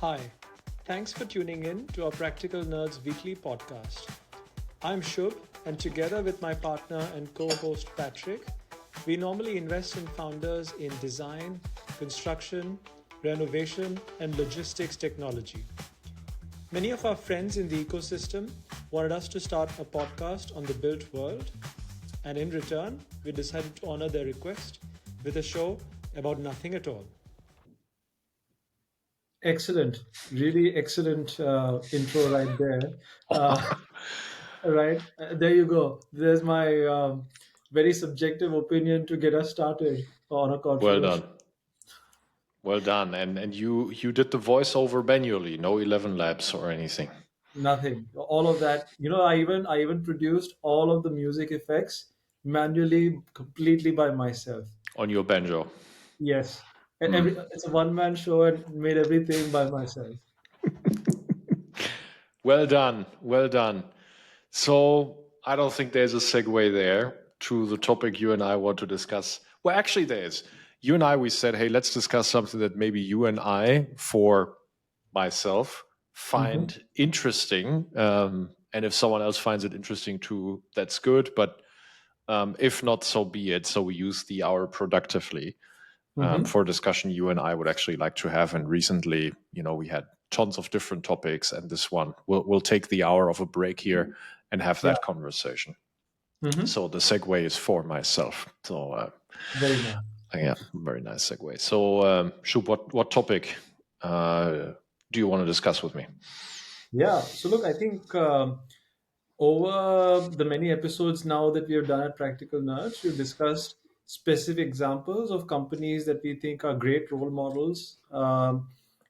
Hi, thanks for tuning in to our Practical Nerds weekly podcast. I'm Shub, and together with my partner and co host Patric, we normally invest in founders in design, construction, renovation, and logistics technology. Many of our friends in the ecosystem wanted us to start a podcast on the built world, and in return, we decided to honor their request with a show about nothing at all. Excellent, really excellent intro right there. Uh, right, there you go. There's my very subjective opinion to get us started on a Well done. controversial. Well done. And you did the voiceover manually, no 11 labs or anything Nothing, all of that. I even produced all of the music effects manually, completely by myself. on your banjo. Yes, Hmm. it's a one-man show and made everything by myself. Well done. Well done. So I don't think there's a segue there to the topic you and I want to discuss. Well, actually, there is. You and I, we said, hey, let's discuss something that maybe you and I, for myself, Hmm. find interesting. And if someone else finds it interesting too, that's good. But if not, so be it. So we use the hour productively Hmm. for a discussion you and I would actually like to have. And recently, we had tons of different topics, and this one we'll take the hour of a break here and have Yeah. that conversation. Hmm. So the segue is for myself. So Very nice. yeah, very nice segue. So Shub, what topic do you want to discuss with me? Yeah. So look, I think over the many episodes now that we have done at Practical Nerds, we've discussed specific examples of companies that we think are great role models,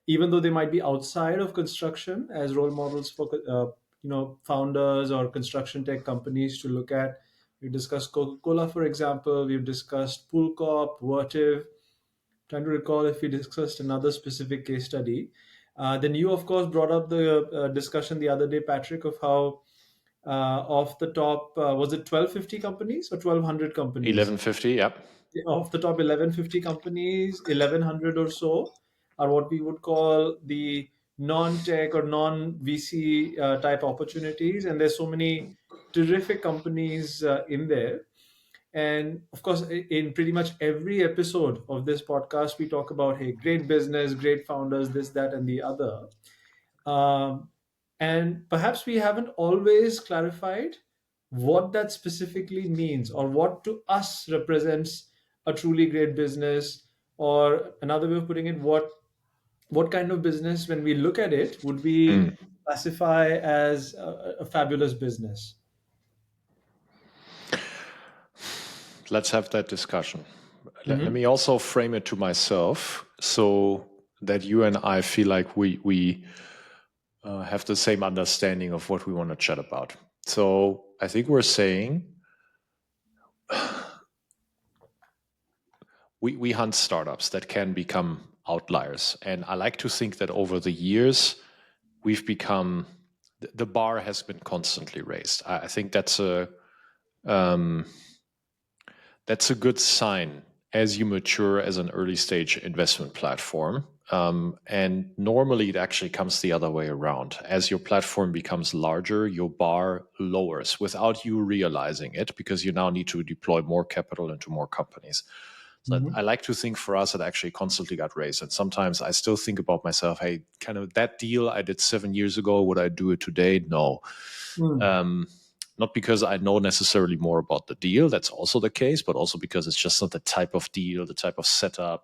even though they might be outside of construction as role models for founders or construction tech companies to look at. We've discussed Coca-Cola, for example. We've discussed Poolcorp, Vertiv. Trying to recall if we discussed another specific case study. Then you, of course, brought up the discussion the other day, Patrick, of how off the top, was it 1250 companies or 1200 companies? 1150, yeah. Off the top, 1150 companies, 1100 or so are what we would call the non-tech or non-VC type opportunities. And there's so many terrific companies in there. And of course, in pretty much every episode of this podcast, we talk about, hey, great business, great founders, this, that, and the other. Um, and perhaps we haven't always clarified what that specifically means or what to us represents a truly great business, or another way of putting it, what kind of business, when we look at it, would we Mm. classify as a fabulous business. Let's have that discussion. Let Hmm. me also frame it to myself so that you and I feel like we have the same understanding of what we want to chat about. So I think we're saying we hunt startups that can become outliers. And I like to think that over the years, we've become, the bar has been constantly raised. I think um, that's a good sign as you mature as an early stage investment platform. And normally it actually comes the other way around. As your platform becomes larger, your bar lowers without you realizing it, because you now need to deploy more capital into more companies. So I like to think for us, it actually constantly got raised. And sometimes I still think about myself, hey, kind of that deal I did 7 years ago, would I do it today? No. Mm. Not because I know necessarily more about the deal, that's also the case, but also because it's just not the type of deal, the type of setup,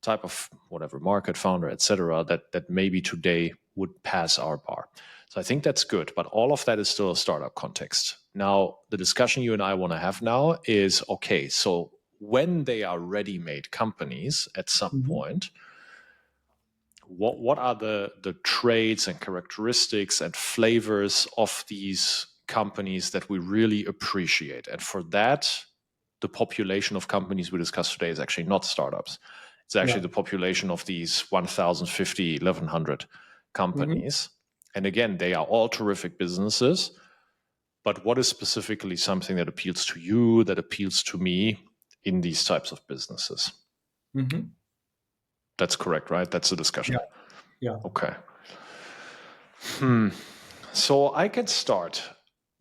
type of whatever market founder, etc., that maybe today would pass our bar. So I think that's good, but all of that is still a startup context. Now, the discussion you and I want to have now is, okay, so when they are ready-made companies at some Mhm. point, what are the traits and characteristics and flavors of these companies that we really appreciate? And for that, the population of companies we discussed today is actually not startups. It's Yeah. actually the population of these 1,050, 1,100 Mhm. companies. And again, they are all terrific businesses. But what is specifically something that appeals to you, that appeals to me in these types of businesses? Mhm. That's correct, right? That's the discussion. Yeah. Yeah. Okay. So I can start.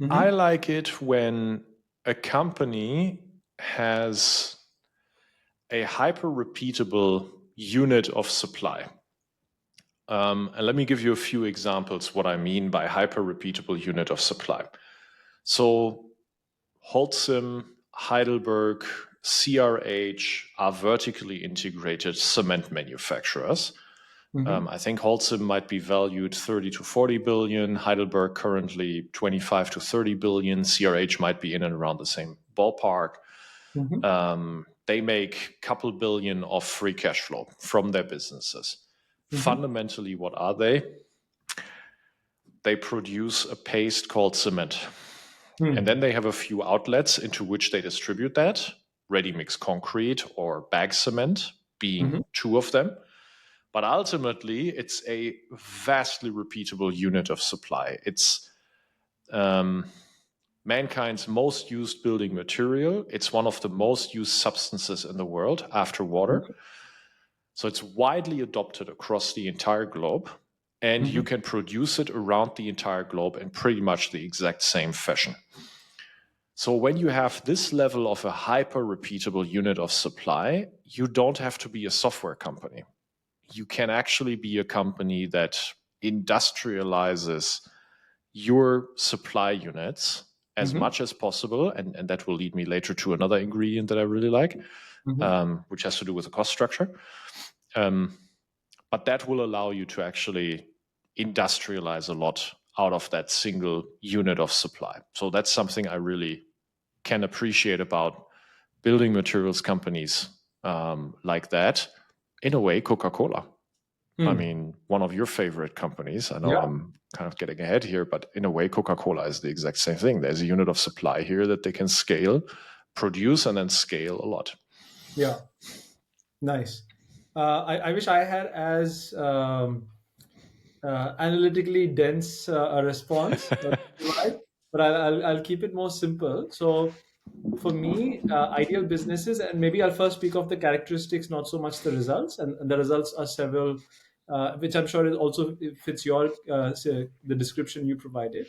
I Mm-hmm. like it when a company has a hyper-repeatable unit of supply. And let me give you a few examples what I mean by hyper-repeatable unit of supply. So Holcim, Heidelberg, CRH are vertically integrated cement manufacturers. Mm-hmm. I think Holcim might be valued 30 to 40 billion, Heidelberg currently 25 to 30 billion, CRH might be in and around the same ballpark. Mm-hmm. They make a couple billion of free cash flow from their businesses. Mm-hmm. Fundamentally, what are they? They produce a paste called cement. And Mm-hmm. then they have a few outlets into which they distribute that, ready mix concrete or bag cement being two of them. But ultimately, it's a vastly repeatable unit of supply. It's mankind's most used building material. It's one of the most used substances in the world after water. So it's widely adopted across the entire globe. And Mm-hmm. you can produce it around the entire globe in pretty much the exact same fashion. So when you have this level of a hyper repeatable unit of supply, you don't have to be a software company. You can actually be a company that industrializes your supply units as Mm-hmm. much as possible. And that will lead me later to another ingredient that I really like, Mm-hmm. which has to do with the cost structure. But that will allow you to actually industrialize a lot out of that single unit of supply. So that's something I really can appreciate about building materials companies like that. In a way, Coca-Cola. I Mm. mean, one of your favorite companies. I know Yeah. I'm kind of getting ahead here, but in a way, Coca-Cola is the exact same thing. There's a unit of supply here that they can scale, produce, and then scale a lot. Yeah. Nice. I wish I had as analytically dense a response, but I'll keep it more simple. So for me, ideal businesses, and maybe I'll first speak of the characteristics, not so much the results. And the results are several, which I'm sure it also fits your the description you provided.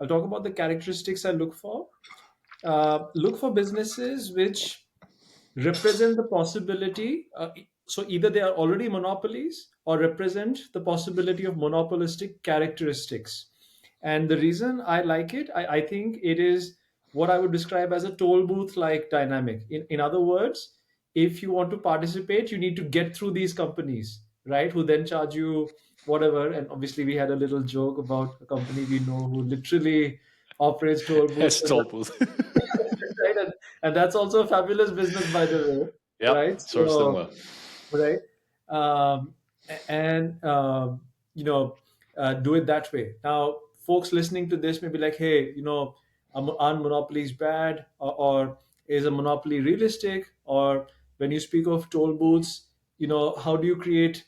I'll talk about the characteristics I look for. Look for businesses which represent the possibility. So either they are already monopolies or represent the possibility of monopolistic characteristics. And the reason I like it, I think it is what I would describe as a toll booth like dynamic. In other words, if you want to participate, you need to get through these companies, right? Who then charge you whatever. And obviously, we had a little joke about a company we know who literally operates toll booths. As toll booth. Right? And that's also a fabulous business, by the way, right? Yep, serves them So, well. right, um, and do it that way. Now, folks listening to this may be like, "Hey, are monopolies bad, or is a monopoly realistic?" Or when you speak of toll booths, how do you create?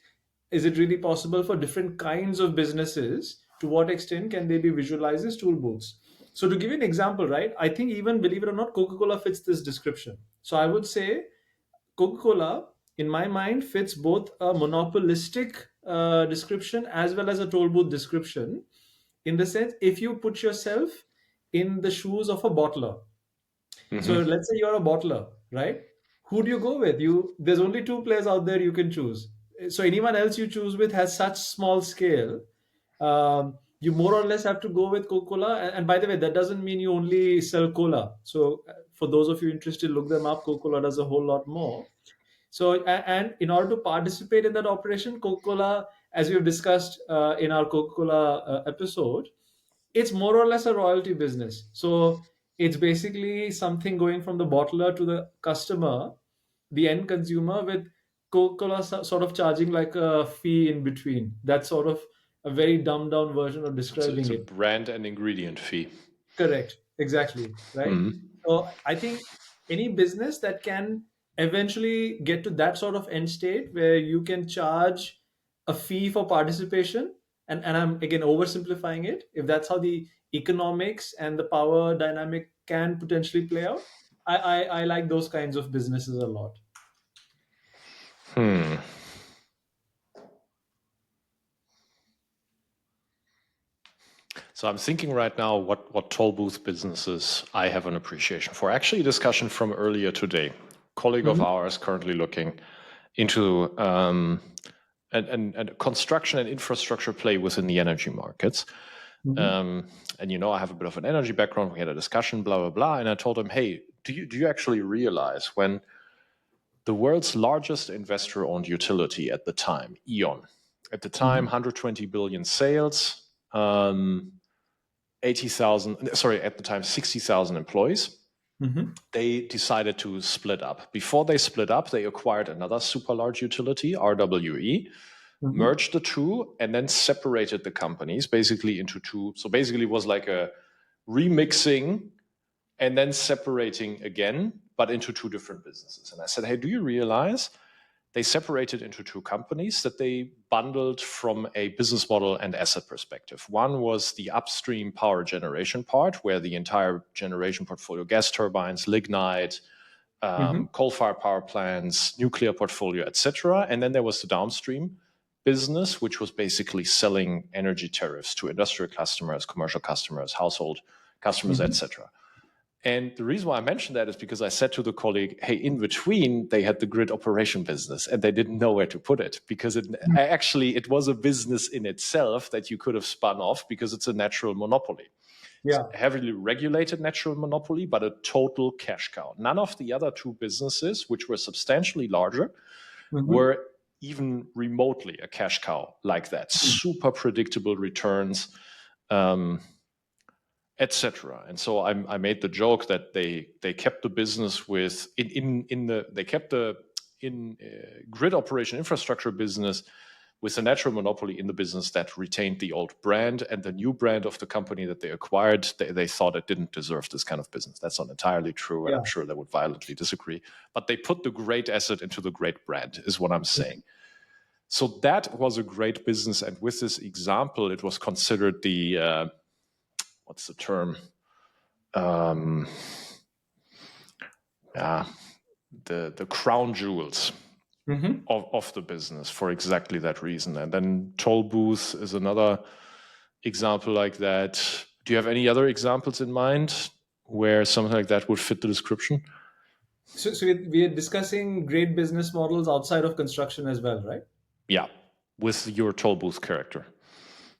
Is it really possible for different kinds of businesses? To what extent can they be visualized as tool booths? So to give you an example, right, I think even, believe it or not, Coca-Cola fits this description. So I would say Coca-Cola, in my mind, fits both a monopolistic description as well as a toll booth description. In the sense, if you put yourself in the shoes of a bottler, so Mm-hmm. let's say you're a bottler, right? Who do you go with? There's only two players out there you can choose. So anyone else you choose with has such small scale. You more or less have to go with Coca-Cola. And by the way, that doesn't mean you only sell cola. So for those of you interested, look them up. Coca-Cola does a whole lot more. So and in order to participate in that operation, Coca-Cola, as we've discussed in our Coca-Cola episode, it's more or less a royalty business. So it's basically something going from the bottler to the customer, the end consumer, with Coca-Cola sort of charging like a fee in between. That's sort of a very dumbed down version of It's describing a it. brand and ingredient fee. Correct. Exactly. Right. Mm-hmm. So I think any business that can eventually get to that sort of end state where you can charge a fee for participation, and I'm again oversimplifying it, if that's how the economics and the power dynamic can potentially play out, I like those kinds of businesses a lot. Hmm. So I'm thinking right now what toll booth businesses I have an appreciation for. Actually, a discussion from earlier today. A colleague of Mm-hmm. ours currently looking into and construction and infrastructure play within the energy markets. Mm-hmm. And I have a bit of an energy background. We had a discussion, blah blah blah, and I told him, hey, do you actually realize when the world's largest investor-owned utility at the time, E.ON, at the time, Mm-hmm. 120 billion sales, 80,000, sorry, at the time, 60,000 employees. Mm-hmm. They decided to split up. Before they split up, they acquired another super large utility, RWE, Mm-hmm. merged the two, and then separated the companies basically into two. So basically, it was like a remixing and then separating again, but into two different businesses. And I said, hey, do you realize they separated into two companies that they bundled from a business model and asset perspective? One was the upstream power generation part, where the entire generation portfolio, gas turbines, lignite, Mm-hmm. coal-fired power plants, nuclear portfolio, etc. And then there was the downstream business, which was basically selling energy tariffs to industrial customers, commercial customers, household customers, Mm-hmm. etc. And the reason why I mentioned that is because I said to the colleague, hey, in between, they had the grid operation business and they didn't know where to put it because it was a business in itself that you could have spun off because it's a natural monopoly. It's Yeah. a heavily regulated natural monopoly, but a total cash cow. None of the other two businesses, which were substantially larger, Mm-hmm. were even remotely a cash cow like that. Super predictable returns. Etc. And so I made the joke that they kept the business with they kept the in grid operation infrastructure business with a natural monopoly in the business that retained the old brand, and the new brand of the company that they acquired, they thought it didn't deserve this kind of business. That's not entirely true, and I'm Yeah. sure they would violently disagree. But they put the great asset into the great brand, is what I'm saying. So that was a great business, and with this example, it was considered the what's the term? Yeah, the crown jewels Mm-hmm. of the business for exactly that reason. And then toll booth is another example like that. Do you have any other examples in mind where something like that would fit the description? So we are discussing great business models outside of construction as well, right? Yeah, with your toll booth character.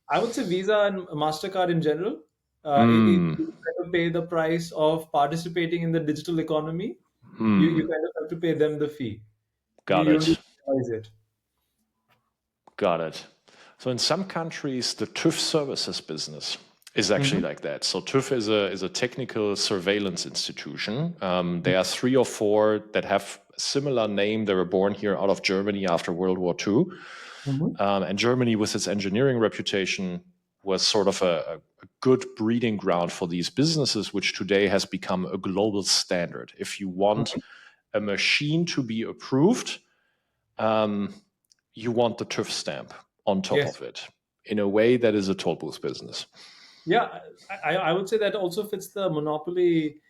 I would say Visa and Mastercard in general. Hmm. You kind of pay the price of participating in the digital economy. You Hmm. kind of have to pay them the fee. Got You don't need it. to realize it. Got it. So in some countries, the TÜV services business is actually Mm-hmm. like that. So TÜV is a technical surveillance institution. There are three or four that have a similar name. They were born here out of Germany after World War II. Mm-hmm. And Germany, with its engineering reputation, was sort of a good breeding ground for these businesses, which today has become a global standard. If you want a machine to be approved, um, you want the TÜV stamp on top Yes. of it in a way that is a toll booth business. Yeah, I would say that also fits the monopoly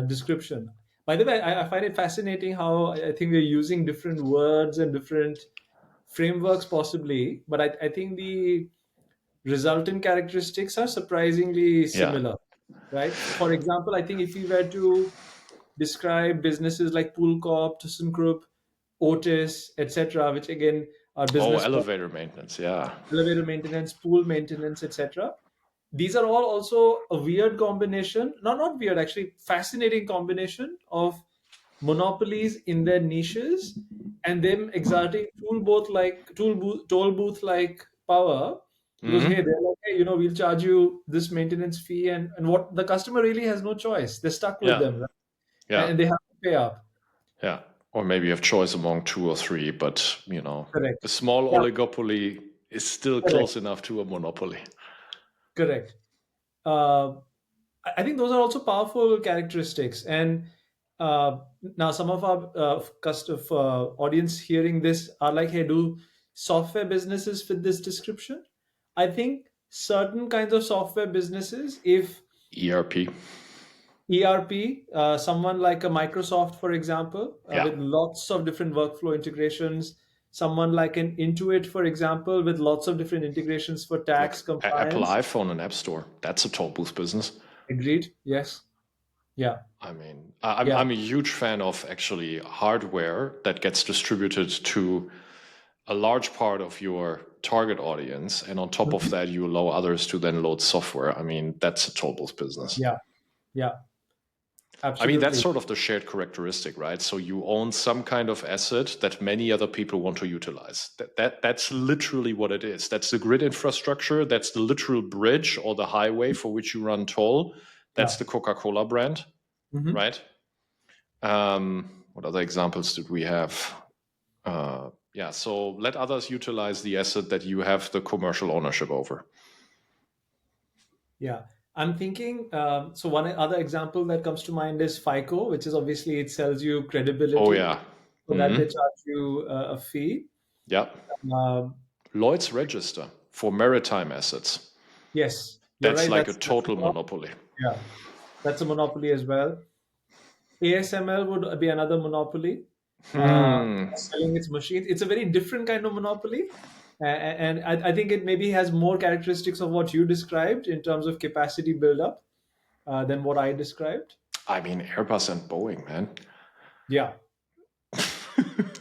description. By the way, I find it fascinating how I think we're using different words and different frameworks possibly, but I think the resultant characteristics are surprisingly Yeah. similar, right? For example, I think if we were to describe businesses like Poolcorp, ThyssenKrupp, Otis, etc., which again are Oh, business models, elevator maintenance. Yeah. elevator maintenance, pool maintenance, etc. These are all also a weird combination, not weird, actually fascinating combination of monopolies in their niches and them exerting toll booth like power because hey, Hmm. they're like, hey, we'll charge you this maintenance fee, and what the customer really has no choice. They're stuck with Yeah. them, right? Yeah. And they have to pay up. Yeah. Or maybe you have choice among two or three, but Correct. a small Yeah, oligopoly is still correct. close enough to a monopoly. Correct. Uh, I think those are also powerful characteristics. And now some of our audience hearing this are like, hey, do software businesses fit this description? I think certain kinds of software businesses, if ERP. ERP, someone like a Microsoft, for example, Yeah. with lots of different workflow integrations, someone like an Intuit, for example, with lots of different integrations for Like tax Apple compliance. iPhone and App Store, that's a toll booth business. Agreed. Yes. Yeah. I mean, I'm Yeah. a huge fan of actually hardware that gets distributed to a large part of your target audience, and on top of Mhm. that, you allow others to then load software. I mean, that's a toll booth business. Yeah. Yeah. I mean, that's Absolutely. sort of the shared characteristic, right? So you own some kind of asset that many other people want to utilize. That's literally what it is. That's the grid infrastructure. That's the literal bridge or the highway for which you run toll. That's Yeah. the Coca-Cola brand, Hmm. right? What other examples did we have? Yeah, so let others utilize the asset that you have the commercial ownership over. Yeah. I'm thinking, so one other example that comes to mind is FICO, which is obviously it sells you Oh, credibility yeah. so that they charge you a fee. Yeah. Um, Lloyd's Register for maritime assets. yes, you're That's right. like a That's a total monopoly. yeah, that's a monopoly as well. ASML would be another monopoly, Hmm. selling its machines. It's a very different kind of monopoly. And I think it maybe has more characteristics of what you described in terms of capacity buildup than what I described. I mean, Airbus and Boeing, man. Yeah.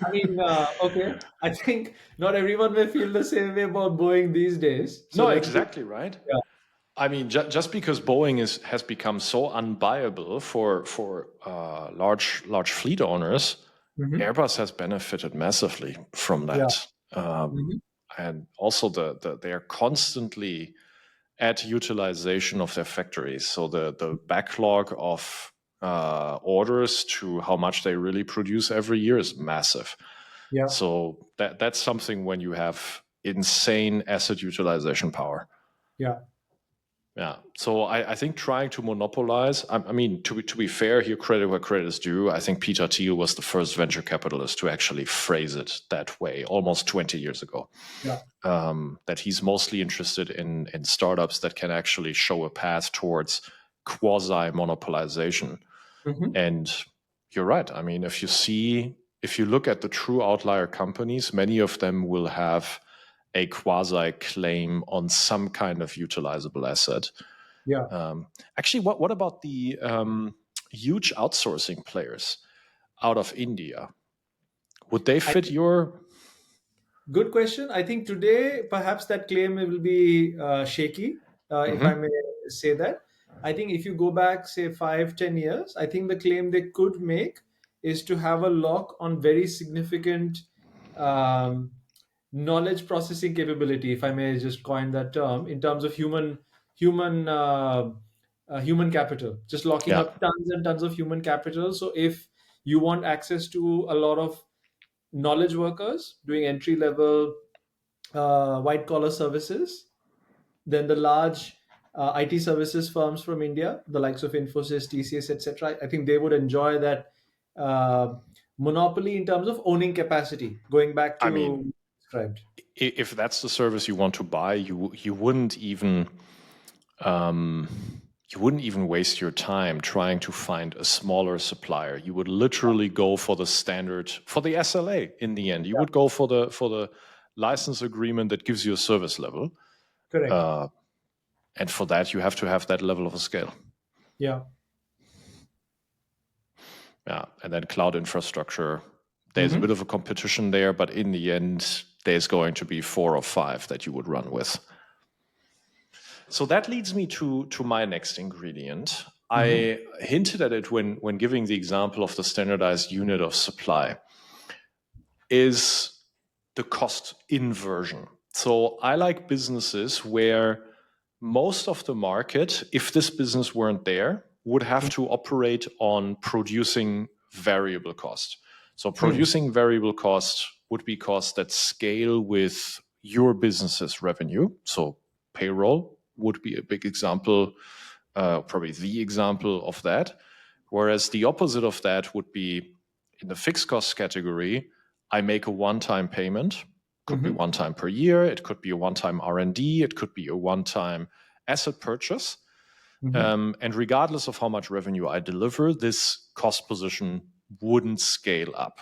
I mean, okay. I think not everyone may feel the same way about Boeing these days. So No, let's be, exactly right. yeah. I mean, just because Boeing has become so unbuyable for large fleet owners, Hmm. Airbus has benefited massively from Yeah. that. Hmm. And also they are constantly at utilization of their factories. So the backlog of orders to how much they really produce every year is massive. Yeah. So that's something when you have insane asset utilization power. Yeah. Yeah. So I think trying to monopolize, I mean, to be fair here, credit where credit is due. I think Peter Thiel was the first venture capitalist to actually phrase it that way almost 20 years ago. Yeah. That he's mostly interested in startups that can actually show a path towards quasi monopolization. Hmm. And you're right. I mean, if you look at the true outlier companies, many of them will have a quasi claim on some kind of utilizable asset. Yeah. Actually, what about the huge outsourcing players out of India? Would they I fit your? Good question. I think today perhaps that claim will be shaky, if I Mhm. may say that. I think if you go back, say 5, 10 years, I think the claim they could make is to have a lock on very significant um, knowledge processing capability, if I may just coin that term, in terms of human capital, just locking Yeah. up tons and tons of human capital. So if you want access to a lot of knowledge workers doing entry level white collar services, then the large IT services firms from India, the likes of Infosys, TCS, etc. I think they would enjoy that uh, monopoly in terms of owning capacity. Going back I mean, to described. if that's the service you want to buy, um, you wouldn't even waste your time trying to find a smaller supplier. You would literally go for the standard for the SLA in the end. You Yeah, would go for the license agreement that gives you a service level. correct. Uh, and for that, you have to have that level of a scale. Yeah. Yeah. And then cloud infrastructure, there's a Hmm. bit of a competition there, but in the end, there's going to be 4 or 5 that you would run with. So that leads me to my next ingredient. Hmm. I hinted at it when giving the example of the standardized unit of supply is the cost inversion. So I like businesses where most of the market, if this business weren't there, would have to operate on producing variable cost. So Hmm. producing variable cost would be costs that scale with your business's revenue. So payroll would be a big example, probably the example of that. Whereas the opposite of that would be in the fixed cost category, I make a one-time payment. Could be Hmm. one time per year. It could be a one-time R&D. It could be a one-time asset purchase. Hmm. And regardless of how much revenue I deliver, this cost position wouldn't scale up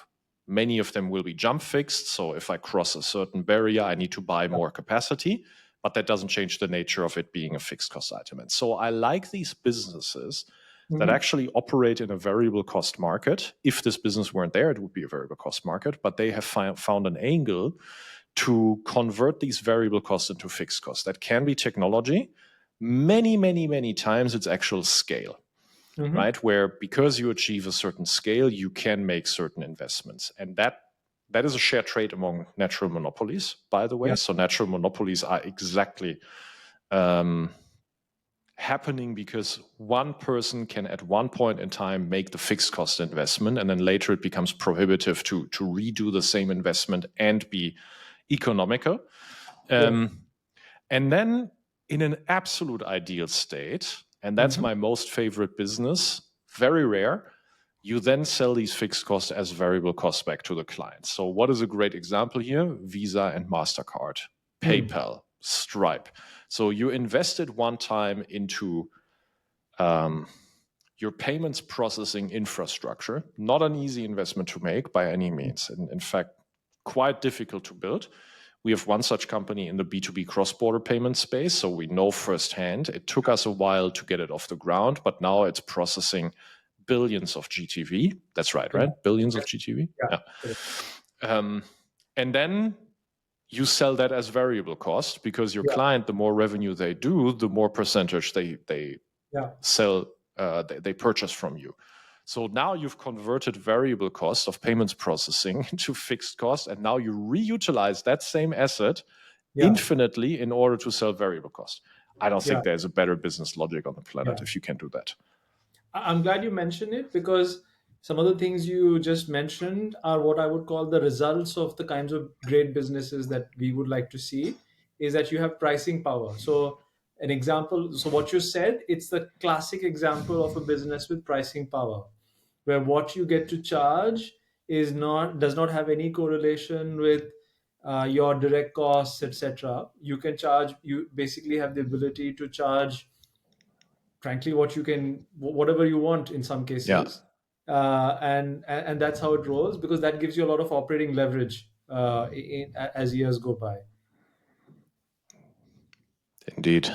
Many of them will be jump fixed. So if I cross a certain barrier, I need to buy more capacity, but that doesn't change the nature of it being a fixed cost item. And so I like these businesses that actually operate in a variable cost market. If this business weren't there, it would be a variable cost market, but they have found an angle to convert these variable costs into fixed costs. That can be technology. Many, many, many times it's actual scale, right? Where because you achieve a certain scale, you can make certain investments. And that is a shared trait among natural monopolies, by the way. So natural monopolies are exactly happening because one person can at one point in time make the fixed cost investment, and then later it becomes prohibitive to redo the same investment and be economical. And then in an absolute ideal state, and that's my most favorite business, very rare, you then sell these fixed costs as variable costs back to the client. So what is a great example here? Visa and MasterCard, PayPal, Stripe. So you invested one time into your payments processing infrastructure. Not an easy investment to make by any means. And in fact, quite difficult to build. We have one such company in the B2B cross-border payment space, so we know firsthand. It took us a while to get it off the ground, but now it's processing billions of GTV. That's right? Billions of GTV? Yeah. And then you sell that as variable cost because your client, the more revenue they do, the more percentage they sell, they purchase from you. So now you've converted variable cost of payments processing into fixed cost, and now you reutilize that same asset infinitely in order to sell variable cost. I don't think there's a better business logic on the planet if you can do that. I'm glad you mentioned it because some of the things you just mentioned are what I would call the results of the kinds of great businesses that we would like to see, is that you have pricing power. So an example, so what you said, it's the classic example of a business with pricing power, where what you get to charge does not have any correlation with your direct costs, etc. You basically have the ability to charge, frankly, whatever you want in some cases. And that's how it rolls, because that gives you a lot of operating leverage as years go by. Indeed.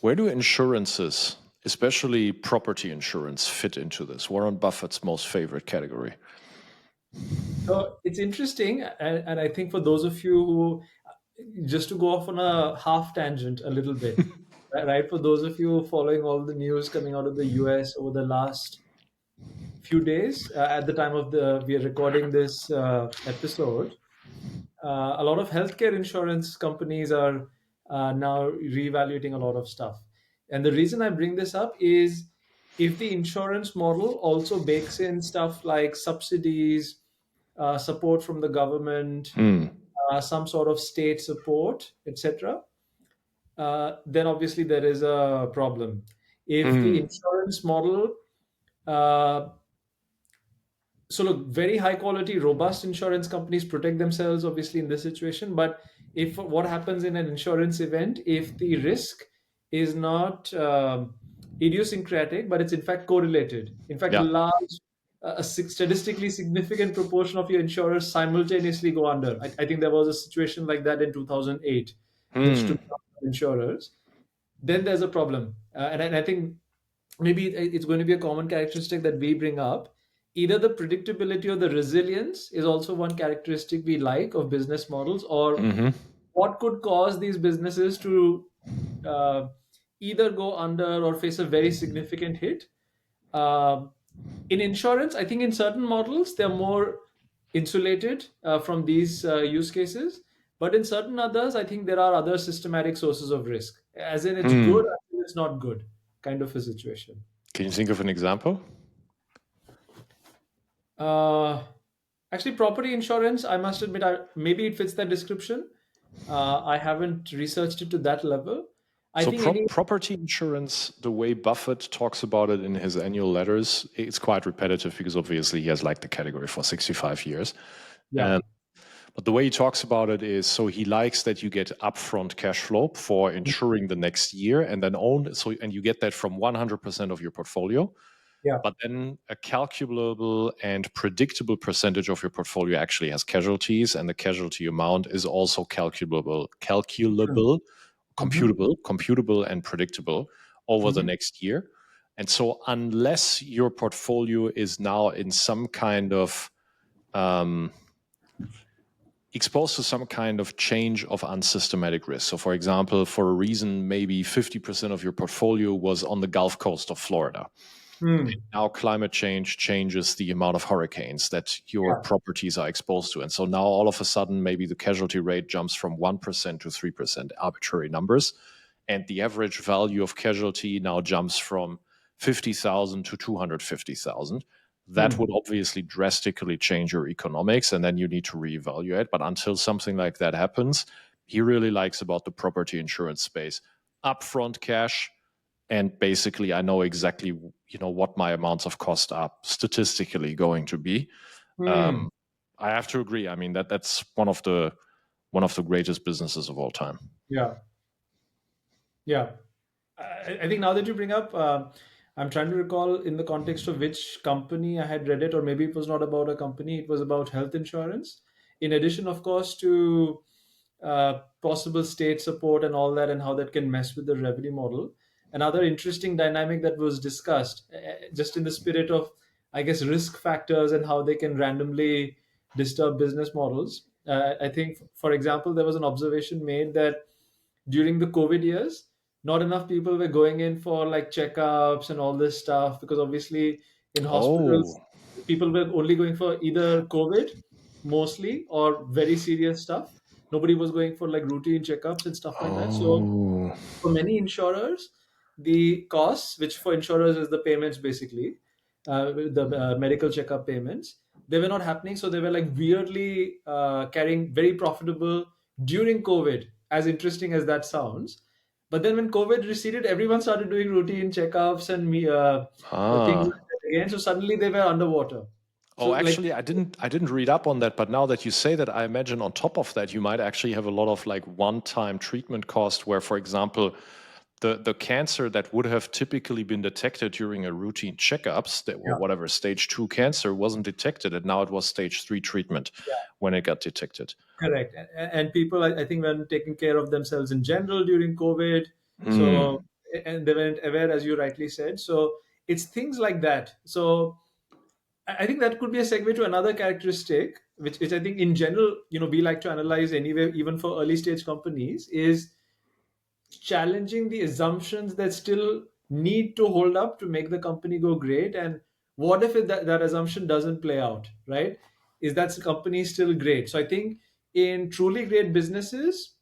Where do insurances, especially property insurance, fit into this? Warren Buffett's most favorite category. So it's interesting, and I think for those of you who, just to go off on a half tangent a little bit, right? For those of you following all the news coming out of the US over the last few days, at the time of we are recording this episode, a lot of healthcare insurance companies are now reevaluating a lot of stuff. And the reason I bring this up is if the insurance model also bakes in stuff like subsidies, support from the government, some sort of state support, etc., then obviously there is a problem. If the insurance model, so look, very high quality, robust insurance companies protect themselves obviously in this situation. But if what happens in an insurance event, if the risk is not idiosyncratic, but it's in fact correlated, in fact, a statistically significant proportion of your insurers simultaneously go under. I think there was a situation like that in 2008, which took down insurers. Then there's a problem, and I think maybe it's going to be a common characteristic that we bring up. Either the predictability or the resilience is also one characteristic we like of business models, or what could cause these businesses to uh, either go under or face a very significant hit. In insurance, I think in certain models they're more insulated from these use cases, but in certain others, I think there are other systematic sources of risk. As in, it's good, as in it's not good, kind of a situation. Can you think of an example? Uh, Actually, property insurance, I must admit, maybe it fits that description. I haven't researched it to that level. I So think property insurance, the way Buffett talks about it in his annual letters, it's quite repetitive because obviously he has liked the category for 65 years. yeah, But the way he talks about it is, so he likes that you get upfront cash flow for insuring the next year, and then and you get that from 100% of your portfolio. Yeah. But then a calculable and predictable percentage of your portfolio actually has casualties, and the casualty amount is also Mm-hmm. computable and predictable over the Mm-hmm. next year. And so unless your portfolio is now in some kind of um, exposed to some kind of change of unsystematic risk. So, for example, for a reason, maybe 50% of your portfolio was on the Gulf Coast of Florida. Mm. Now, climate change changes the amount of hurricanes that your Yeah. properties are exposed to. And so now, all of a sudden, maybe the casualty rate jumps from 1% to 3%, arbitrary numbers. And the average value of casualty now jumps from 50,000 to 250,000. That Mm. would obviously drastically change your economics, and then you need to reevaluate. But until something like that happens, he really likes about the property insurance space upfront cash, and basically I know exactly what my amounts of cost are statistically going to be. Mm. Um, I have to agree. I mean that's one of the greatest businesses of all time. Yeah. Yeah. I think now that you bring up, I'm trying to recall in the context of which company I had read it, or maybe it was not about a company, it was about health insurance. In addition, of course, to possible state support and all that, and how that can mess with the revenue model. Another interesting dynamic that was discussed, just in the spirit of, I guess, risk factors and how they can randomly disturb business models. I think, for example, there was an observation made that during the COVID years, not enough people were going in for like checkups and all this stuff, because obviously in hospitals, Oh, people were only going for either COVID mostly or very serious stuff. Nobody was going for like routine checkups and stuff like that. So oh, for many insurers, the costs, which for insurers is the payments basically, the medical checkup payments, they were not happening. So they were like weirdly carrying very profitable during COVID, as interesting as that sounds. But then when COVID receded, everyone started doing routine checkups and things ah. like that again. So suddenly they were underwater. So Oh, like, actually, I didn't read up on that, but now that you say that, I imagine on top of that, you might actually have a lot of like one-time treatment cost where, for example, the cancer that would have typically been detected during a routine checkups, that or yeah, whatever stage 2 cancer wasn't detected, and now it was stage 3 treatment yeah. when it got detected. Correct. And people, I think, were taking care of themselves in general during COVID. So, Hmm. and they weren't aware, as you rightly said. So, it's things like that. So, I think that could be a segue to another characteristic, which I think in general, we like to analyze anyway, even for early stage companies, is challenging the assumptions that still need to hold up to make the company go great. And what if that assumption doesn't play out, right? Is that company still great? So I think in truly great businesses,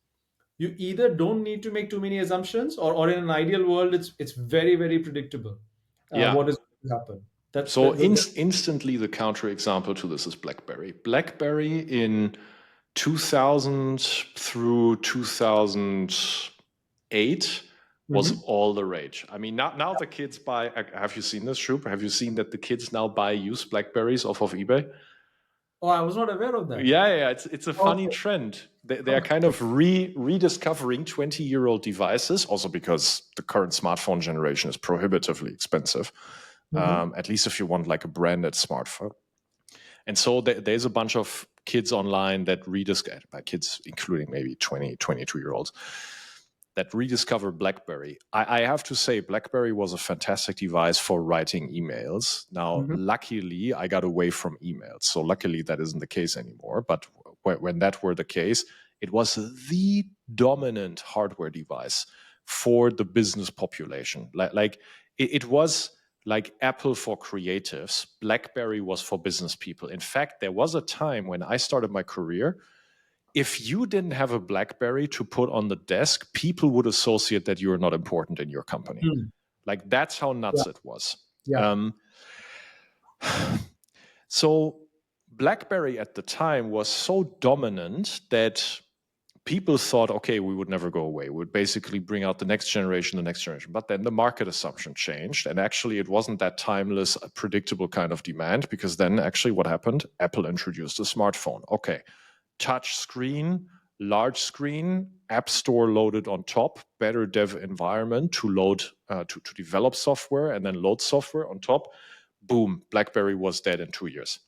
you either don't need to make too many assumptions, or in an ideal world, it's very, very predictable Yeah. what is going to happen. So instantly, the counterexample to this is BlackBerry. BlackBerry in 2000 through 2008 was Mhm. all the rage. I mean, now the kids buy. Have you seen this, Shub? Have you seen that the kids now buy used Blackberries off of eBay? Oh, I was not aware of that. Yeah. It's a funny Okay. trend. They are kind Okay. of rediscovering 20-year-old devices, also because the current smartphone generation is prohibitively expensive. Mhm. At least if you want like a branded smartphone. And so there's a bunch of kids online that rediscover, by kids including maybe 20, 22-year-olds, that rediscover BlackBerry. I have to say, BlackBerry was a fantastic device for writing emails. Now, Mhm. luckily, I got away from emails. So luckily, that isn't the case anymore. But when that were the case, it was the dominant hardware device for the business population. Like it was like Apple for creatives, BlackBerry was for business people. In fact, there was a time when I started my career, if you didn't have a BlackBerry to put on the desk, people would associate that you are not important in your company. Mm. Like that's how Yeah. nuts it was. Yeah. Um, so BlackBerry at the time was so dominant that people thought, okay, we would never go away. We would basically bring out the next generation, the next generation. But then the market assumption changed. And actually, it wasn't that timeless, predictable kind of demand, because then actually what happened? Apple introduced a smartphone. Okay, touch screen, large screen, app store loaded on top, better dev environment to load, to develop software and then load software on top. Boom, BlackBerry was dead in 2 years.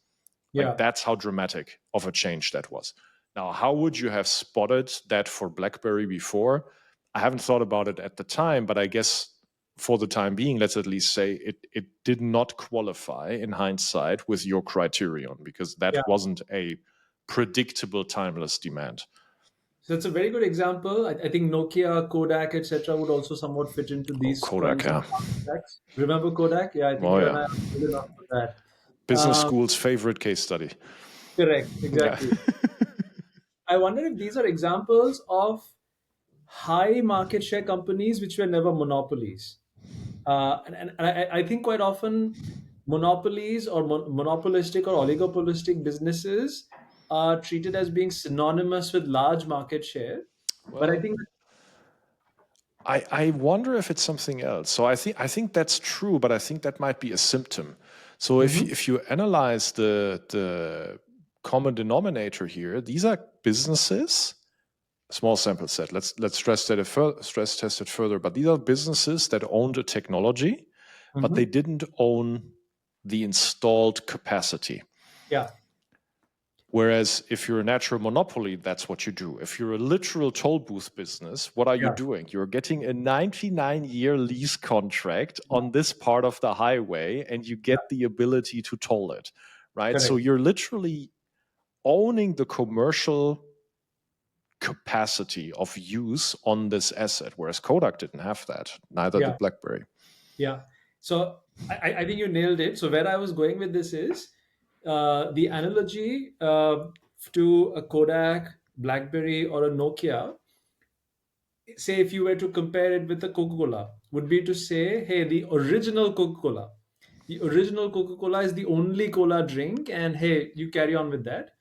Like, Yeah. that's how dramatic of a change that was. Now, how would you have spotted that for BlackBerry before? I haven't thought about it at the time, but I guess for the time being, let's at least say it did not qualify in hindsight with your criterion, because Yeah. that wasn't a predictable timeless demand. So that's a very good example. I think Nokia, Kodak, etc., would also somewhat fit into Oh, these Kodak, kinds of yeah. architects. Remember Kodak? Yeah, I think Oh, you and yeah. I are old enough for that. Business Um, school's favorite case study. Correct, Yeah. exactly. I wonder if these are examples of high market share companies which were never monopolies. And I think quite often monopolies or monopolistic or oligopolistic businesses are treated as being synonymous with large market share. But I Well, think, I wonder if it's something else. So I think that's true, but I think that might be a symptom. So Mhm, if you analyze the common denominator here, these are businesses. Small sample set. Let's stress test it further. But these are businesses that owned a technology, but they mhm. didn't own the installed capacity. Yeah, Whereas if you're a natural monopoly, that's what you do. If you're a literal toll booth business, what are you yeah, doing? You're getting a 99-year lease contract on this part of the highway, and you yeah, get the ability to toll it, right? So correct. you're literally owning the commercial capacity of use on this asset, whereas Kodak didn't have that. Neither Yeah, did BlackBerry. yeah. So I think you nailed it. So where I was going with this is the analogy to a Kodak, BlackBerry, or a Nokia. Say if you were to compare it with the Coca-Cola, would be to say, hey, the original Coca-Cola is the only cola drink, and hey, you carry on with that.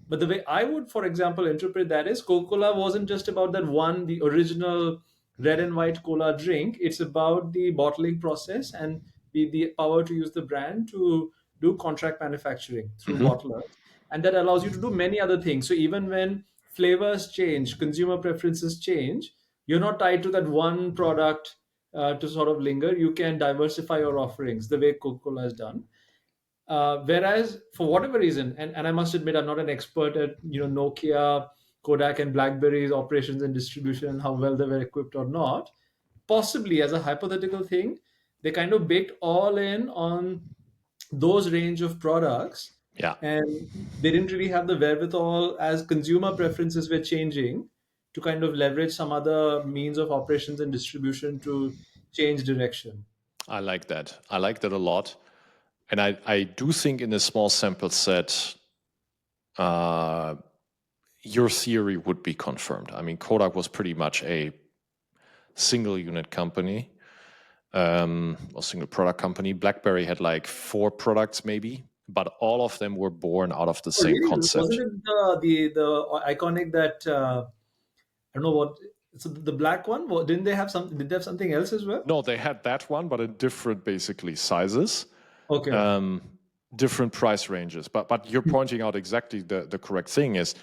But the way I would, for example, interpret that is Coca-Cola wasn't just about that one, the original red and white cola drink. It's about the bottling process and the power to use the brand to do contract manufacturing through Mm-hmm. bottlers. And that allows you to do many other things. So even when flavors change, consumer preferences change, you're not tied to that one product to sort of linger. You can diversify your offerings the way Coca-Cola has done. Whereas for whatever reason, and I must admit I'm not an expert at Nokia, Kodak, and BlackBerry's operations and distribution and how well they were equipped or not. Possibly as a hypothetical thing, they kind of baked all in on those range of products, Yeah, and they didn't really have the wherewithal as consumer preferences were changing to kind of leverage some other means of operations and distribution to change direction. I like that. I like that a lot. And I do think in a small sample set, uh, your theory would be confirmed. I mean, Kodak was pretty much a single unit company, or single product company. BlackBerry had like 4 products, maybe, but all of them were born out of the Oh, same really? Wasn't concept. it the iconic that I don't know what? So the black one? Didn't they have some? Did they have something else as well? No, they had that one, but in different, basically, sizes, Okay. um, different price ranges. But you're pointing out exactly the correct thing is,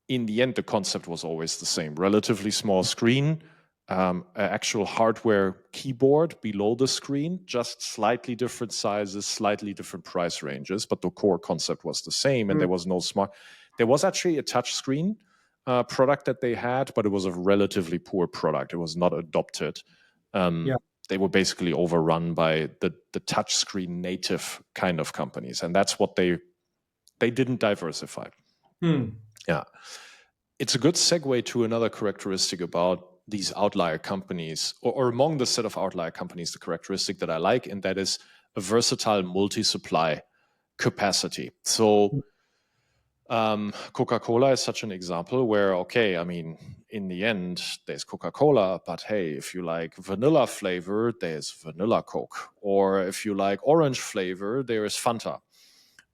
in the end, the concept was always the same. Relatively small screen, actual hardware keyboard below the screen, just slightly different sizes, slightly different price ranges, but the core concept was the same. And Mm, there was no smart. There was actually a touch screen product that they had, but it was a relatively poor product. It was not adopted. yeah. They were basically overrun by the touchscreen native kind of companies, and that's what they didn't diversify. Hmm. Yeah, it's a good segue to another characteristic about these outlier companies, or among the set of outlier companies, the characteristic that I like, and that is a versatile multi-supply capacity. So Coca-Cola is such an example where, okay, I mean, in the end, there's Coca-Cola, but hey, if you like vanilla flavor, there's vanilla Coke. Or if you like orange flavor, there is Fanta.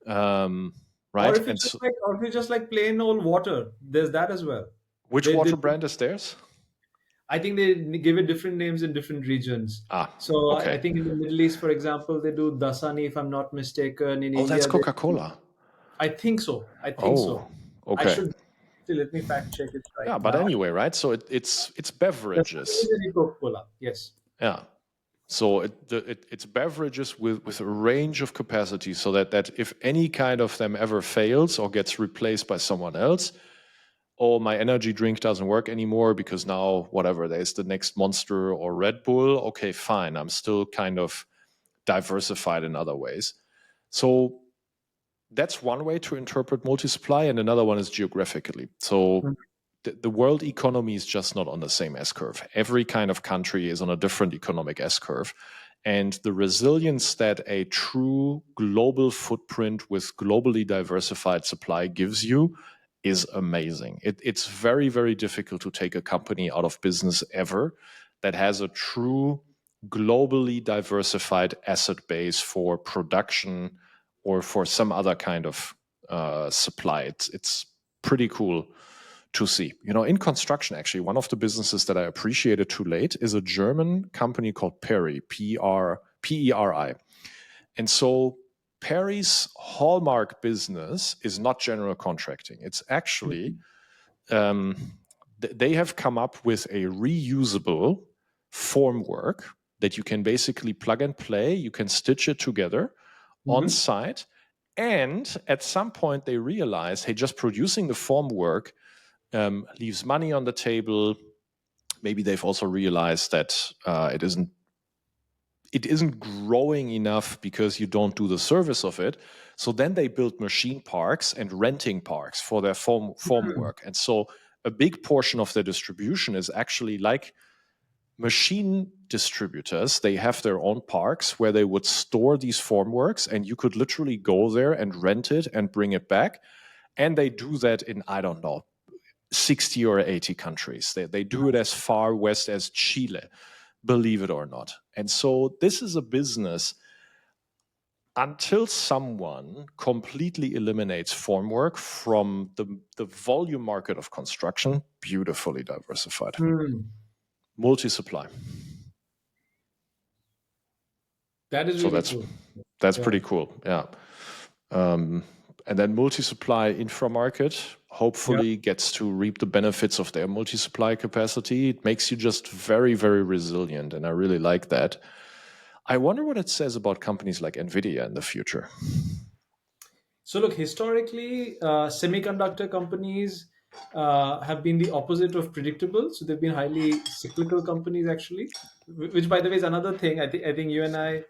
Um, Or right? if you And just so, like, or if you just like plain old water, there's that as well. which They water brand is theirs? I think they give it different names in different regions. Ah, So I okay. think in the Middle East, for example, they do Dasani, if I'm not mistaken. In Oh, that's India, they, Coca-Cola. I think so. I think Oh, so. I okay. should. See, let me fact check it right Yeah, but now. anyway, right? So it's beverages. Coca-Cola. Yes. Yeah. So it's beverages with a range of capacity, so that if any kind of them ever fails or gets replaced by someone else, oh, my energy drink doesn't work anymore because now whatever, there's the next Monster or Red Bull. Okay, fine. I'm still kind of diversified in other ways. So that's one way to interpret multi-supply, and another one is geographically. So the world economy is just not on the same S curve. Every kind of country is on a different economic S curve. And the resilience that a true global footprint with globally diversified supply gives you is amazing. It's very, very difficult to take a company out of business ever that has a true globally diversified asset base for production or for some other kind of supply. It's pretty cool to see. In construction, actually, one of the businesses that I appreciated too late is a German company called Peri, Peri. And so Peri's hallmark business is not general contracting. It's actually, they have come up with a reusable formwork that you can basically plug and play. You can stitch it together on site. And at some point, they realize, hey, just producing the formwork leaves money on the table. Maybe they've also realized that it isn't growing enough because you don't do the service of it. So then they build machine parks and renting parks for their formwork. And so a big portion of their distribution is actually like machine distributors. They have their own parks where they would store these formworks, and you could literally go there and rent it and bring it back. And they do that in, I don't know, 60 or 80 countries. They do it as far west as Chile, believe it or not. And so this is a business, until someone completely eliminates formwork from the volume market of construction, beautifully diversified. Multi-supply. That is So really that's cool. that's Yeah. pretty cool. Yeah. And then multi-supply infra market hopefully gets to reap the benefits of their multi-supply capacity. It makes you just very, very resilient, and I really like that. I wonder what it says about companies like Nvidia in the future. So look, historically, semiconductor companies have been the opposite of predictable. So they've been highly cyclical companies, actually. Which, by the way, is another thing. I think you and I,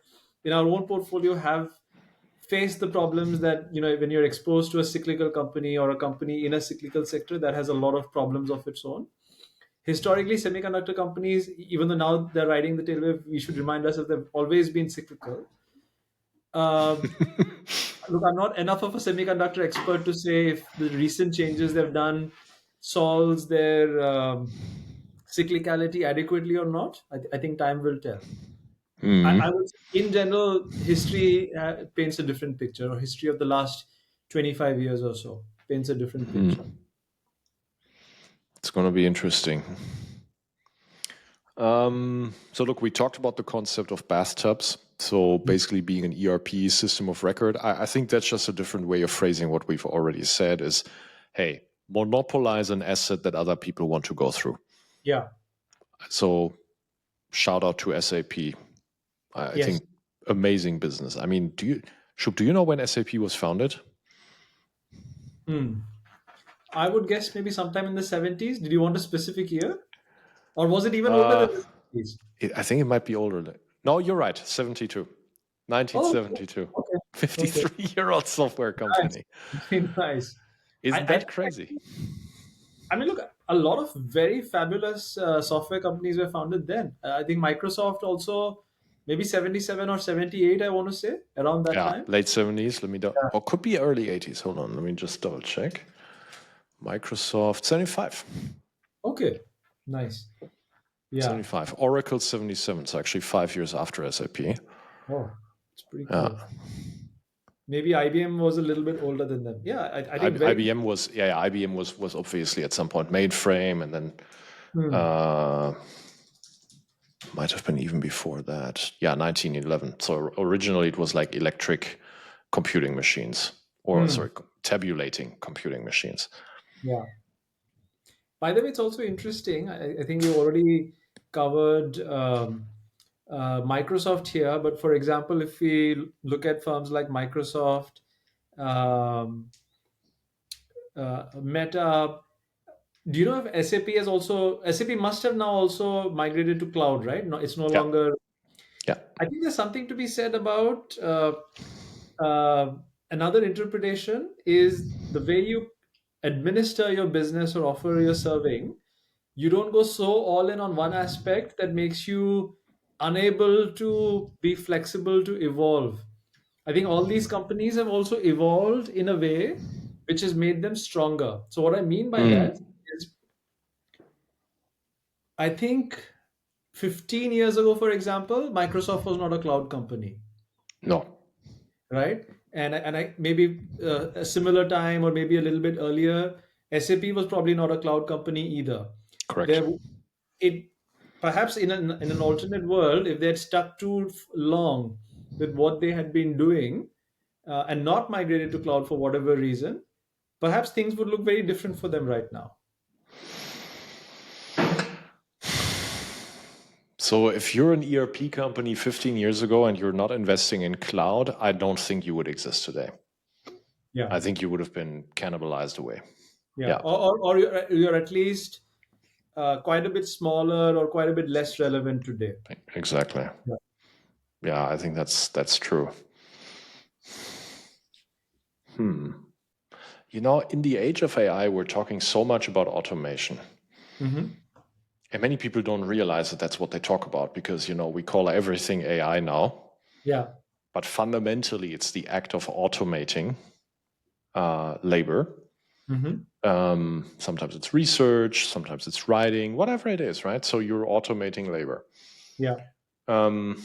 in our own portfolio, have faced the problems that when you're exposed to a cyclical company or a company in a cyclical sector that has a lot of problems of its own. Historically, semiconductor companies, even though now they're riding the tailwave, we should remind ourselves they've always been cyclical. Uh, Look, I'm not enough of a semiconductor expert to say if the recent changes they've done solves their cyclicality adequately or not. I think time will tell. I would say in general, history paints a different picture, or history of the last 25 years or so paints a different picture. It's going to be interesting. So look, we talked about the concept of bathtubs. So basically being an ERP system of record. I think that's just a different way of phrasing what we've already said is, hey, monopolize an asset that other people want to go through. Yeah. So shout out to SAP. I Yes. think amazing business. I mean, Shub, do you know when SAP was founded? I would guess maybe sometime in the 70s. Did you want a specific year? Or was it even older than Uh, the 70s? I think it might be older. No, you're right. 72. Oh, 1972. okay. Okay. 53-year-old software Nice. company. Very nice. Isn't I that think crazy? I mean, look, a lot of very fabulous software companies were founded then. I think Microsoft also, maybe 77 or 78, I want to say, around that Yeah, time. late 70s. Yeah. Or could be early 80s. Hold on, let me just double check. Microsoft 75. Okay. Nice. Yeah. 75. Oracle 77. So actually 5 years after SAP. Oh, it's pretty Yeah. cool. Maybe IBM was a little bit older than them. Yeah, I think very. IBM was obviously at some point mainframe, and then Hmm. might have been even before that. Yeah, 1911. So originally it was like electric computing machines, or Hmm. sorry, tabulating computing machines. Yeah. By the way, it's also interesting. I think you already covered Microsoft here, but for example, if we look at firms like Microsoft, um, Meta, do you know if SAP has also, SAP must have now also migrated to cloud, right? No, it's no Yeah. longer. Yeah. I think there's something to be said about uh, another interpretation is the way you administer your business or offer your serving. You don't go so all in on one aspect that makes you unable to be flexible to evolve. I think all these companies have also evolved in a way which has made them stronger. So what I mean by that Mm. is, I think 15 years ago, for example, Microsoft was not a cloud company, No. right? And I maybe a similar time or maybe a little bit earlier, SAP was probably not a cloud company either. Correct. There, it perhaps in an alternate world, if they had stuck too long with what they had been doing and not migrated to cloud for whatever reason, perhaps things would look very different for them right now. So if you're an ERP company 15 years ago and you're not investing in cloud, I don't think you would exist today. Yeah, I think you would have been cannibalized away. yeah, Yeah, or you're at least quite a bit smaller or quite a bit less relevant today. exactly. Yeah. Yeah, I think that's true. You know, in the age of AI, we're talking so much about automation. Hmm. And many people don't realize that that's what they talk about because, you know, we call everything AI now. Yeah. But fundamentally, it's the act of automating labor. Hmm. Sometimes it's research, sometimes it's writing, whatever it is, right? So you're automating labor. Yeah. Um,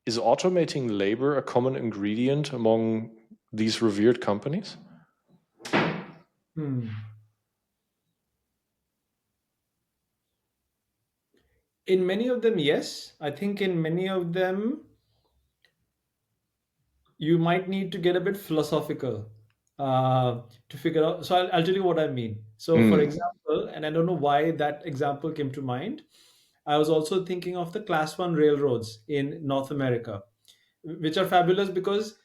is automating labor a common ingredient among these revered companies? Hmm. In many of them, yes. I think in many of them, you might need to get a bit philosophical to figure out. So I'll tell you what I mean. So, for Mm, example, and I don't know why that example came to mind, I was also thinking of the Class 1 railroads in North America, which are fabulous because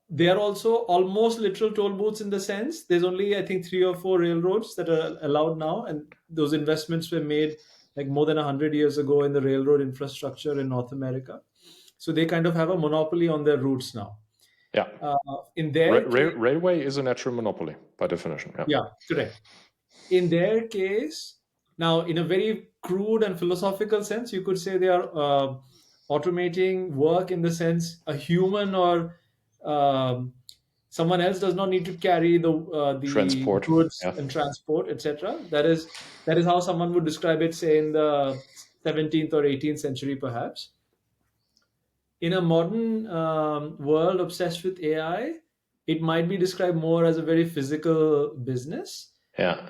they are also almost literal toll booths in the sense there's only, I think, three or four railroads that are allowed now. And those investments were made like more than 100 years ago in the railroad infrastructure in North America. So they kind of have a monopoly on their routes now. yeah. Uh, in their case, Railway is a natural monopoly by definition. Yeah. yeah, correct. In their case, now in a very crude and philosophical sense, you could say they are automating work in the sense a human or um, someone else does not need to carry the Transport. goods Yeah. and transport, etc. That is how someone would describe it, say in the 17th or 18th century, perhaps. In a modern world obsessed with AI, it might be described more as a very physical business. Yeah.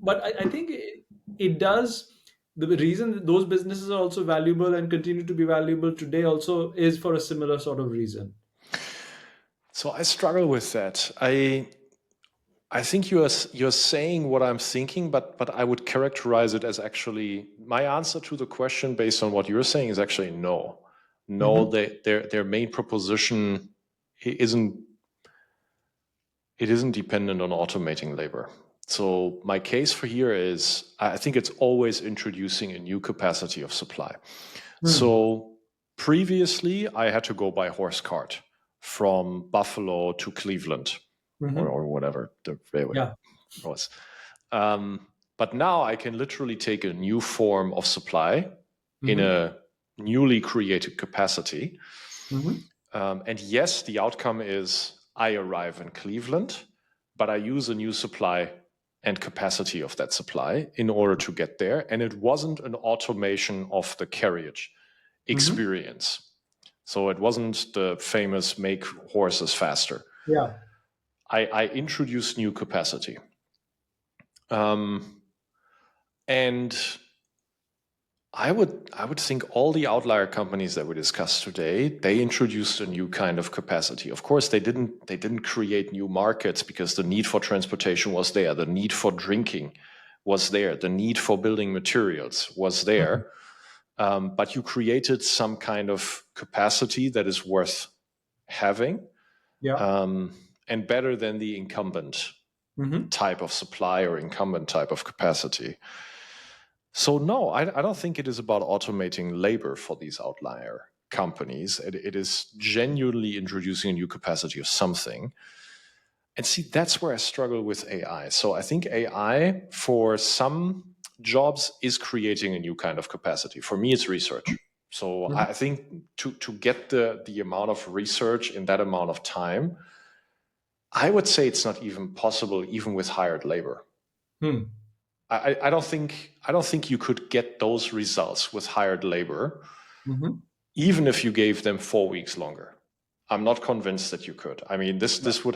But I think it does. The reason that those businesses are also valuable and continue to be valuable today also is for a similar sort of reason. So I struggle with that. I think you're saying what I'm thinking, but I would characterize it as actually my answer to the question based on what you're saying is actually no. No, Hmm. their main proposition isn't it isn't dependent on automating labor. So my case for here is I think it's always introducing a new capacity of supply. Hmm. So previously I had to go by horse cart from Buffalo to Cleveland Hmm. or whatever the railway Yeah. was. But now I can literally take a new form of supply in Hmm. a newly created capacity. Hmm. And yes, the outcome is I arrive in Cleveland, but I use a new supply and capacity of that supply in order to get there. And it wasn't an automation of the carriage Hmm. experience. So it wasn't the famous make horses faster. Yeah. I introduced new capacity. Um, and I would think all the outlier companies that we discussed today, they introduced a new kind of capacity. Of course, they didn't create new markets because the need for transportation was there, the need for drinking was there, the need for building materials was Mhm. there. But you created some kind of capacity that is worth having, Yeah. and better than the incumbent Hmm. type of supply or incumbent type of capacity. So no, I don't think it is about automating labor for these outlier companies. It is genuinely introducing a new capacity of something. And see, that's where I struggle with AI. So I think AI for some jobs is creating a new kind of capacity. For me, it's research. So Hmm. I think to get the amount of research in that amount of time, I would say it's not even possible, even with hired labor. Hmm. I don't think you could get those results with hired labor, Hmm. even if you gave them 4 weeks longer. I'm not convinced that you could. I mean, Yeah. this would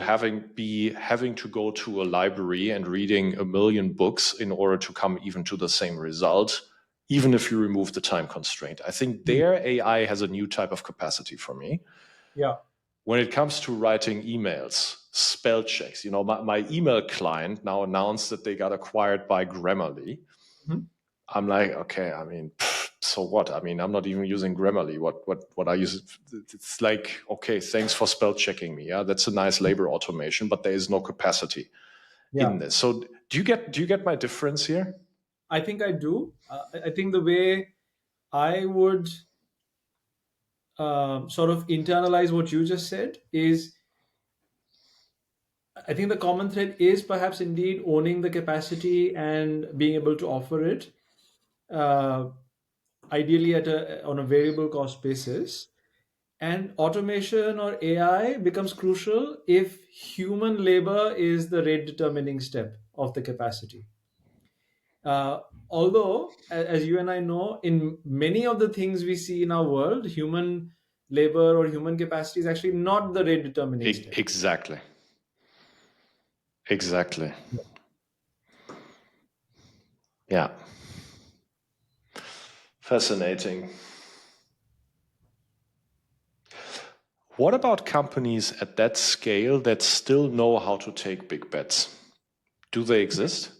be having to go to a library and reading a million books in order to come even to the same result, even if you remove the time constraint. I think Hmm. their AI has a new type of capacity for me. Yeah. When it comes to writing emails, spell checks, my email client now announced that they got acquired by Grammarly. Mhm. I'm like, okay, I mean, so what? I mean, I'm not even using Grammarly. What I use? It's like, okay, thanks for spell checking me. Yeah, that's a nice labor automation, but there is no capacity Yeah. in this. So do you get my difference here? I think I do. I think the way I would sort of internalize what you just said is, I think the common thread is perhaps indeed owning the capacity and being able to offer it, uh, ideally on a variable cost basis. And automation or AI becomes crucial if human labor is the rate determining step of the capacity. Uh, Although, as you and I know, in many of the things we see in our world, human labor or human capacity is actually not the rate determining step. Exactly. Exactly. Yeah. Fascinating. What about companies at that scale that still know how to take big bets? Do they exist?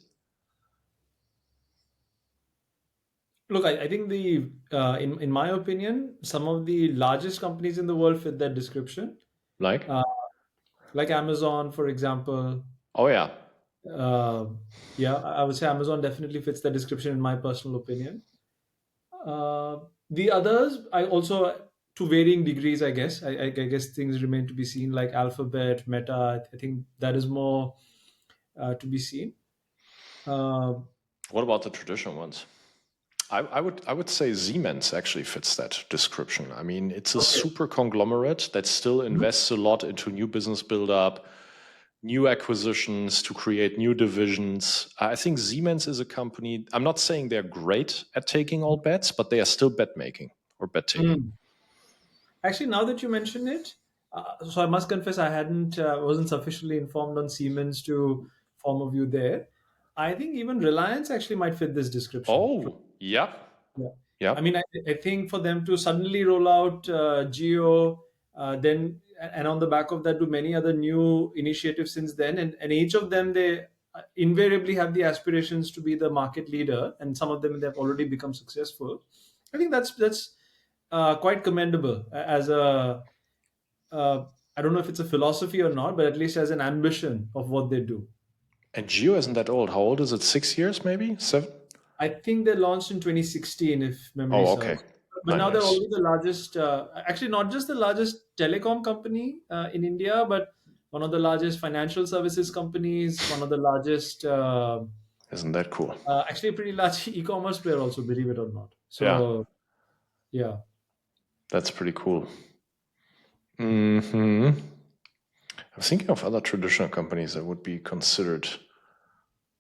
Look, I think in my opinion, some of the largest companies in the world fit that description. Like, Uh, like Amazon, for example. oh yeah, Uh, yeah, I would say Amazon definitely fits the description in my personal opinion. Uh, the others, I also, to varying degrees, I guess. I guess things remain to be seen, like Alphabet, Meta. I think that is more to be seen. Uh, what about the traditional ones? I would say Siemens actually fits that description. I mean, it's a okay. super conglomerate that still Mhm. invests a lot into new business build up, new acquisitions to create new divisions. I think Siemens is a company. I'm not saying they're great at taking all bets, but they are still bet making or bet taking. Mm. Actually, now that you mention it, so I must confess I wasn't sufficiently informed on Siemens to form a view there. I think even Reliance actually might fit this description. Oh, yeah, Yeah. I yeah. mean, I think for them to suddenly roll out Geo, then and on the back of that, do many other new initiatives since then, and each of them they invariably have the aspirations to be the market leader, and some of them they have already become successful. I think that's quite commendable as a I don't know if it's a philosophy or not, but at least as an ambition of what they do. And Geo isn't that old. How old is it? 6 years, maybe 7? I think they launched in 2016, if memory Oh, okay. serves. But now they're Nice. already the largest, actually, not just the largest telecom company in India, but one of the largest financial services companies, one of the largest, Isn't that cool? actually, a pretty large e commerce player, also, believe it or not. Yeah, So, yeah. that's pretty cool. Hmm. I'm thinking of other traditional companies that would be considered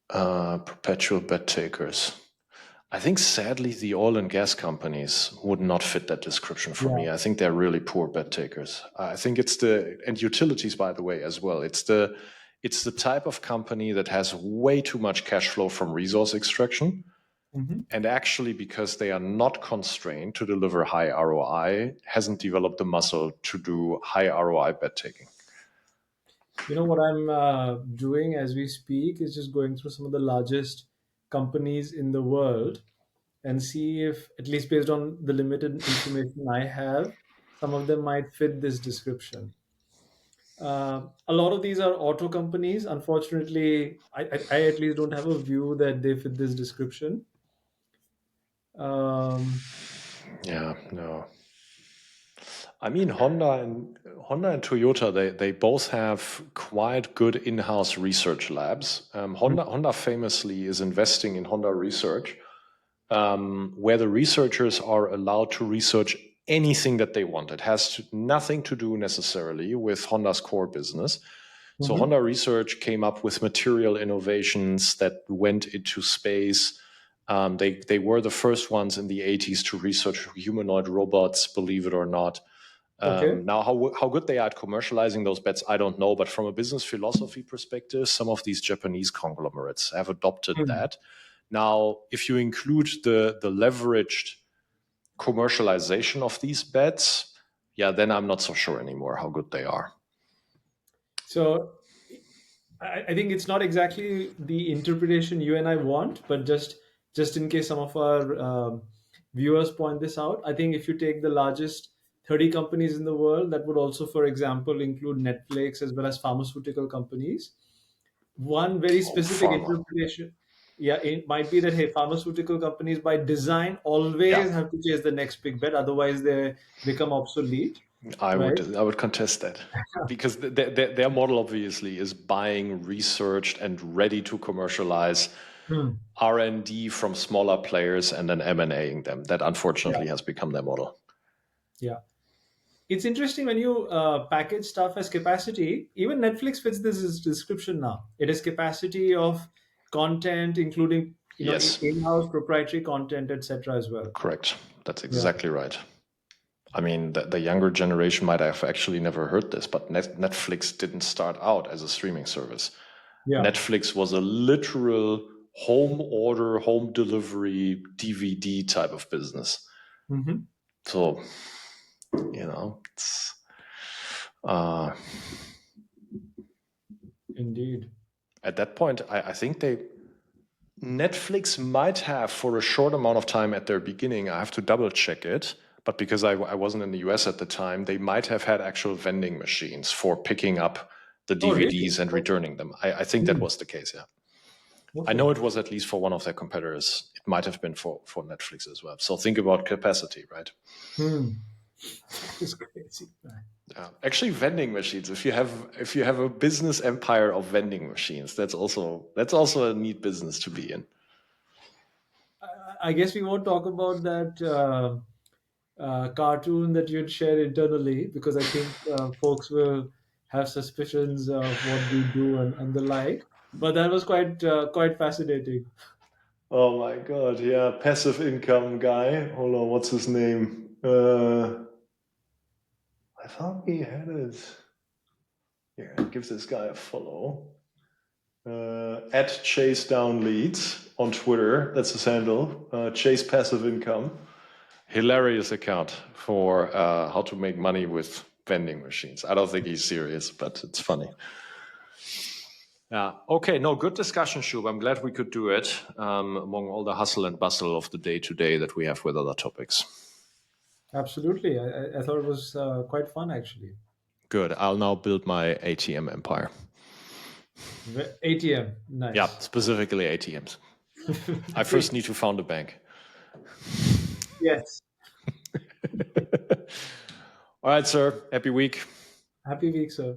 perpetual bet takers. I think sadly the oil and gas companies would not fit that description for Yeah. me. I think they're really poor bet takers. I think it's the and utilities by the way as well. It's the type of company that has way too much cash flow from resource extraction And actually, because they are not constrained to deliver high ROI, hasn't developed the muscle to do high ROI bet taking. What I'm doing as we speak is just going through some of the largest companies in the world and see if, at least based on the limited information I have, some of them might fit this description. A lot of these are auto companies. Unfortunately, I at least don't have a view that they fit this description. Um, Yeah, no. I mean, Honda and Toyota, they both have quite good in-house research labs. Honda famously is investing in Honda Research, where the researchers are allowed to research anything that they want. It has nothing to do necessarily with Honda's core business. So mhm. Honda Research came up with material innovations that went into space. They were the first ones in the 80s to research humanoid robots, believe it or not. Okay. Now, how good they are at commercializing those bets, I don't know. But from a business philosophy perspective, some of these Japanese conglomerates have adopted Hmm. that. Now, if you include the leveraged commercialization of these bets, yeah, then I'm not so sure anymore how good they are. So I think it's not exactly the interpretation you and I want, but just in case some of our viewers point this out, I think if you take the largest 30 companies in the world, that would also, for example, include Netflix as well as pharmaceutical companies. One very Oh, specific pharma. interpretation, yeah, it might be that, hey, pharmaceutical companies by design Yeah, always have to chase the next big bet, otherwise they become obsolete, right? I would contest that because their model obviously is buying researched and ready to commercialize Hmm. R&D from smaller players and then M&Aing them. That Yeah, unfortunately has become their model. yeah. It's interesting when you package stuff as capacity. Even Netflix fits this description now. It is capacity of content, including Yes, in-house proprietary content, etc. as well. correct. That's Yeah, exactly right. I mean, the younger generation might have actually never heard this, but Netflix didn't start out as a streaming service. yeah. Netflix was a literal home order, home delivery, DVD type of business. Hmm. So, it's, uh, Indeed. at that point, I think Netflix might have for a short amount of time at their beginning, I have to double check it, but because I wasn't in the US at the time, they might have had actual vending machines for picking up the Oh, really? DVDs and returning them. I think that Hmm. was the case, yeah. I know Okay. it was at least for one of their competitors. It might have been for Netflix as well. So think about capacity, right? Hmm. That is crazy. Yeah. Actually, vending machines. If you have a business empire of vending machines, that's also a neat business to be in. I guess we won't talk about that cartoon that you'd shared internally because I think folks will have suspicions of what we do and the like. But that was quite fascinating. Oh my God, yeah, passive income guy. Hold on, what's his name? I thought we had it. Here, give this guy a follow. At Chase Down Leads on Twitter. That's his handle. Chase Passive Income. Hilarious account for how to make money with vending machines. I don't think he's serious, but it's funny. Yeah. Okay. No, good discussion, Shub. I'm glad we could do it among all the hustle and bustle of the day to day that we have with other topics. Absolutely. I thought it was quite fun, actually. Good. I'll now build my ATM empire. ATM. Yeah, Nice. specifically ATMs. I Great. first need to found a bank. Yes. All right, sir. Happy week. Happy week, sir.